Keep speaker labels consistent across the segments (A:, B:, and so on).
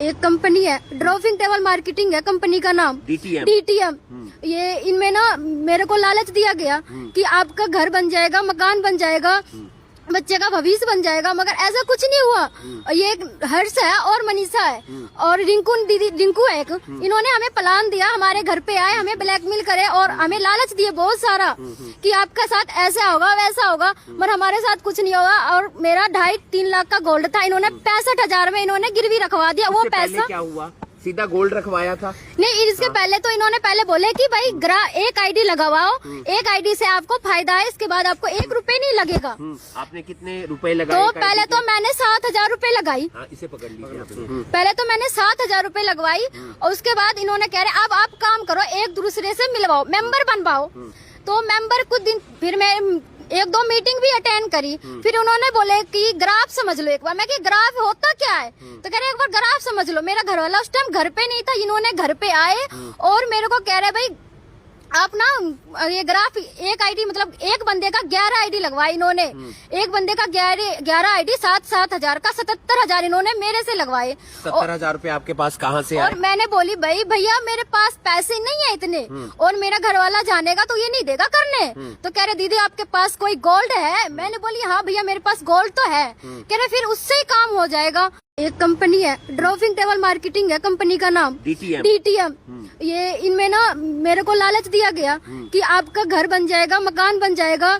A: एक कंपनी है, dropping table marketing है कंपनी का नाम, डीटीएम। ये इनमें ना मेरे को लालच दिया गया कि आपका घर बन जाएगा, मकान बन जाएगा, बच्चे का भविष्य बन जाएगा, मगर ऐसा कुछ नहीं हुआ। ये एक हर्ष है और मनीषा है और रिंकू है एक, इन्होंने हमें प्लान दिया, हमारे घर पे आए, हमें ब्लैकमेल करे और हमें लालच दिए बहुत सारा कि आपका साथ ऐसा होगा वैसा होगा, मगर हमारे साथ कुछ नहीं होगा। और मेरा 2.5-3 लाख का गोल्ड था, इन्होंने 65,000 में इन्होंने गिरवी रखवा दिया। वो पैसा
B: क्या हुआ? सीधा गोल्ड रखवाया था?
A: नहीं, इसके पहले तो इन्होंने पहले बोले कि भाई एक आईडी लगावाओ, एक आईडी से आपको फायदा है, इसके बाद आपको 1 रुपए नहीं लगेगा।
B: आपने कितने रुपए लगाए?
A: तो पहले तो मैंने 7,000 रुपए लगाई।
B: इसे पकड़ लीजिए।
A: पहले तो मैंने 7,000 रुपए लगवाई और उसके बाद इन्होंने कह रहे अब आप काम करो, एक दूसरे से मिलवाओ, मेंबर बनवाओ। तो मेंबर कुछ दिन फिर मैं 1-2 मीटिंग भी अटेंड करी, फिर उन्होंने बोले कि ग्राफ समझ लो एक बार। मैं कि ग्राफ होता क्या है? तो कह रहे एक बार ग्राफ समझ लो। मेरा घर वाला उस टाइम घर पे नहीं था, इन्होंने घर पे आए और मेरे को कह रहे भाई आप ना ये ग्राफ एक आईडी मतलब एक बंदे का 11 आईडी लगवाई इन्होंने। एक बंदे का 11 आईडी 7,000 का 77,000 इन्होंने मेरे से लगवाए।
B: 70,000 रुपए आपके पास कहाँ से आए?
A: और मैंने बोली भाई भैया मेरे पास पैसे नहीं है इतने और मेरा घर वाला जानेगा तो ये नहीं देगा करने। तो कह रहे दीदी आपके पास कोई गोल्ड है? मैंने बोली हाँ भैया मेरे पास गोल्ड तो है। कह रहे फिर उससे ही काम हो जाएगा। एक कंपनी है, ड्रॉपिंग टेबल मार्केटिंग है कंपनी का नाम, डीटीएम। ये इनमें ना मेरे को लालच दिया गया कि आपका घर बन जाएगा, मकान बन जाएगा,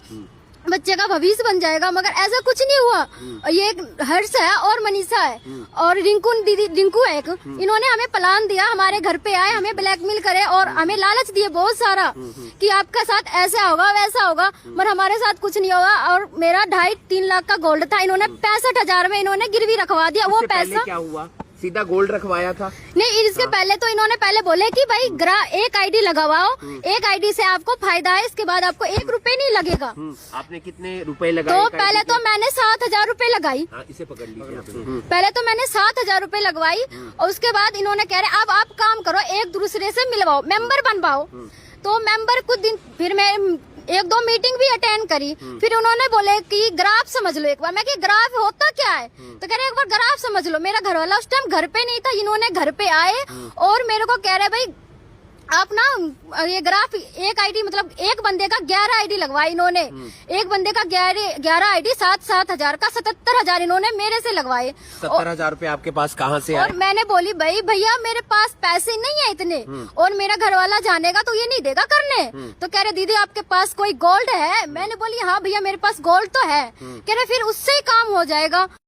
A: बच्चे का भविष्य बन जाएगा, मगर ऐसा कुछ नहीं हुआ। ये एक हर्ष है और मनीषा है और रिंकू है एक, इन्होंने हमें प्लान दिया, हमारे घर पे आए, हमें ब्लैकमेल करे और हमें लालच दिए बहुत सारा कि आपका साथ ऐसा होगा वैसा होगा, मगर हमारे साथ कुछ नहीं होगा। और मेरा 2.5-3 लाख का गोल्ड था, इन्होंने 65,000 में इन्होंने गिरवी रखवा दिया। वो पैसा
B: क्या हुआ? सीधा गोल्ड रखवाया था?
A: नहीं, इसके पहले तो इन्होंने पहले बोले कि भाई एक आईडी लगावाओ, एक आईडी से आपको फायदा है, इसके बाद आपको 1 रुपए नहीं लगेगा।
B: आपने कितने रुपए लगाए?
A: तो पहले तो मैंने 7,000 रुपए लगाई।
B: इसे पकड़ लीजिए।
A: पहले तो मैंने 7,000 रुपए लगवाई और उसके बाद इन्होंने कह रहे अब आप काम करो, एक दूसरे से मिलवाओ, मेंबर बनवाओ। तो मेंबर कुछ दिन फिर मैं 1-2 मीटिंग भी अटेंड करी, फिर उन्होंने बोले कि ग्राफ समझ लो एक बार। मैं कि ग्राफ होता क्या है? तो कह रहे एक बार ग्राफ समझ लो। मेरा घर वाला उस टाइम घर पे नहीं था, इन्होंने घर पे आए और मेरे को कह रहे भाई आप ना ये ग्राफ एक आईडी मतलब एक बंदे का 11 आईडी लगवाई इन्होंने। एक बंदे का 11 आईडी 7,000 का 77,000 इन्होंने मेरे से लगवाए।
B: 70,000 रुपए आपके पास कहाँ से आए?
A: और मैंने बोली भाई भैया मेरे पास पैसे नहीं है इतने और मेरा घर वाला जानेगा तो ये नहीं देगा करने। तो कह रहे दीदी आपके पास कोई गोल्ड है? मैंने बोली हाँ भैया मेरे पास गोल्ड तो है। कह रहे फिर उससे ही काम हो जाएगा।